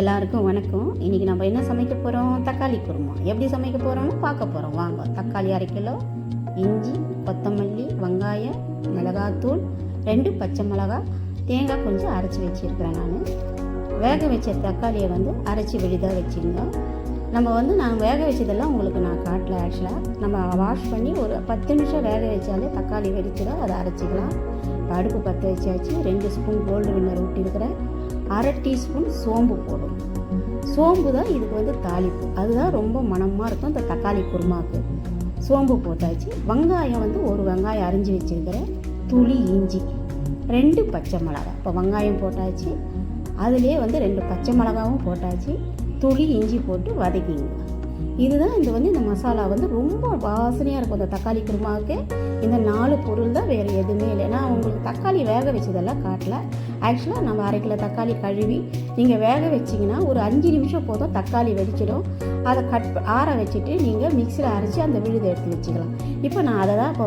எல்லாருக்கும் வணக்கம். இன்றைக்கி நம்ம என்ன சமைக்க போகிறோம்? தக்காளி குருமா. எப்படி சமைக்க போகிறோம்னு பார்க்க போகிறோம். வாங்க. தக்காளி 1/2 கிலோ, இஞ்சி, கொத்தமல்லி, வெங்காயம், மிளகாத்தூள், 2 பச்சை மிளகாய், தேங்காய் கொஞ்சம் அரைச்சி வச்சுருக்கிறேன். நான் வேக வச்ச தக்காளியை அரைச்சி விழுதாக வச்சுங்க. நான் வேக வச்சதெல்லாம் உங்களுக்கு நான் காட்டல. ஆக்சுவலாக நம்ம வாஷ் பண்ணி ஒரு 10 நிமிஷம் வேக வச்சாலே தக்காளி வெடிச்சிடும். அதை அரைச்சிக்கலாம். அடுப்பு பற்ற வச்சாச்சு. 2 ஸ்பூன் கோல்டு வின்னர் ஊட்டியிருக்கிறேன். 1/2 டீஸ்பூன் சோம்பு போடும். சோம்பு தான் இதுக்கு தாளிப்பு. அதுதான் ரொம்ப மணமாக இருக்கும் இந்த தக்காளி குருமாவுக்கு. சோம்பு போட்டாச்சு. வெங்காயம் ஒரு வெங்காயம் அரிஞ்சு வச்சுருக்கிறேன். துளி இஞ்சி, 2 பச்சை மிளகாய். இப்போ வெங்காயம் போட்டாச்சு. அதுலேயே 2 பச்சை மிளகாவும் போட்டாச்சு. துளி இஞ்சி போட்டு வதக்கிங்க. இதுதான் இந்த மசாலா ரொம்ப வாசனையாக இருக்கும். இந்த தக்காளி குருமாவுக்கு இந்த 4 பொருள் தான், வேறு எதுவுமே இல்லை. நான் உங்களுக்கு தக்காளி வேக வச்சதெல்லாம் காட்டல. ஆக்சுவலாக நம்ம 1/2 கிலோ தக்காளி கழுவி நீங்கள் வேக வச்சிங்கன்னா ஒரு 5 நிமிஷம் போதும், தக்காளி வெடிச்சிடும். அதை ஆற வச்சுட்டு நீங்கள் மிக்சியில் அரைச்சி அந்த விழுதை எடுத்து வச்சுக்கலாம். இப்போ நான் அதை தான் இப்போ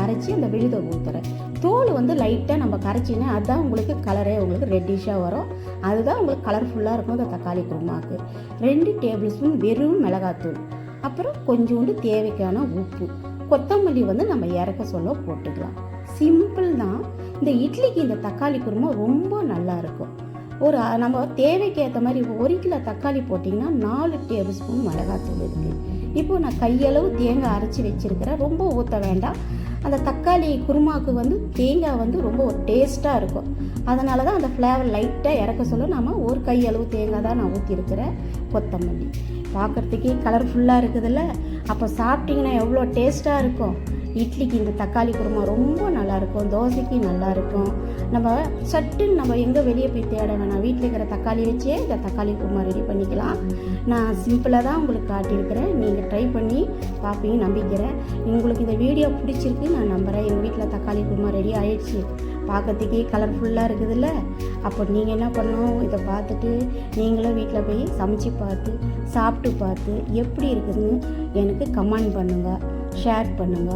அரைச்சி அந்த விழுதை ஊற்றுறேன். தோல் லைட்டாக நம்ம கரைச்சிங்கன்னா அதுதான் உங்களுக்கு கலரே உங்களுக்கு ரெட்டிஷாக வரும். அதுதான் உங்களுக்கு கலர்ஃபுல்லாக இருக்கும் இந்த தக்காளி குருமாவுக்கு. 2 டேபிள் ஸ்பூன் வெறும் மிளகாத்தூள், அப்புறம் கொஞ்சோண்டு தேவைக்கான உப்பு, கொத்தமல்லி நம்ம இறக்க சொல்ல போட்டுக்கலாம். சிம்பிள் தான். இந்த இட்லிக்கு இந்த தக்காளி குருமா ரொம்ப நல்லா இருக்கும். நம்ம தேவைக்கு ஏற்ற மாதிரி 1 கிலோ தக்காளி போட்டிங்கன்னா 4 டேபிள் ஸ்பூன் மிளகாத்தூள் இருக்குது. இப்போது நான் கையளவு தேங்காய் அரைச்சி வச்சுருக்கிறேன். ரொம்ப ஊற்ற வேண்டாம். அந்த தக்காளி குருமாவுக்கு தேங்காய் ரொம்ப ஒரு டேஸ்ட்டாக இருக்கும். அதனால தான் அந்த ஃப்ளேவர் லைட்டாக இறக்க சொல்ல நம்ம ஒரு கையளவு தேங்காய் தான் நான் ஊற்றிருக்கிறேன். கொத்தமல்லி பார்க்குறதுக்கே கலர்ஃபுல்லாக இருக்குதுல்ல. அப்போ சாப்பிட்டிங்கன்னா எவ்வளோ டேஸ்ட்டாக இருக்கும். இட்லிக்கு இந்த தக்காளி குருமா ரொம்ப நல்லாயிருக்கும். தோசைக்கு நல்லாயிருக்கும். நம்ம சட்டுன்னு நம்ம எங்கே வெளியே போய் தேட வேணாம். வீட்டில் இருக்கிற தக்காளி வச்சே இந்த தக்காளி குருமா ரெடி பண்ணிக்கலாம். நான் சிம்பிளாக தான் உங்களுக்கு காட்டியிருக்கிறேன். நீங்கள் ட்ரை பண்ணி பார்ப்பீங்க நம்பிக்கிறேன். உங்களுக்கு இந்த வீடியோ பிடிச்சிருக்கு நான் நம்புகிறேன். எங்கள் வீட்டில் தக்காளி குருமா ரெடி ஆயிடுச்சு. பார்க்கறதுக்கே கலர்ஃபுல்லாக இருக்குதுல்ல. அப்போ நீங்கள் என்ன பண்ணணும், இதை பார்த்துட்டு நீங்களும் வீட்டில் போய் சமைச்சு பார்த்து சாப்பிட்டு பார்த்து எப்படி இருக்குதுன்னு எனக்கு கமெண்ட் பண்ணுங்கள், ஷேர் பண்ணுங்கள்.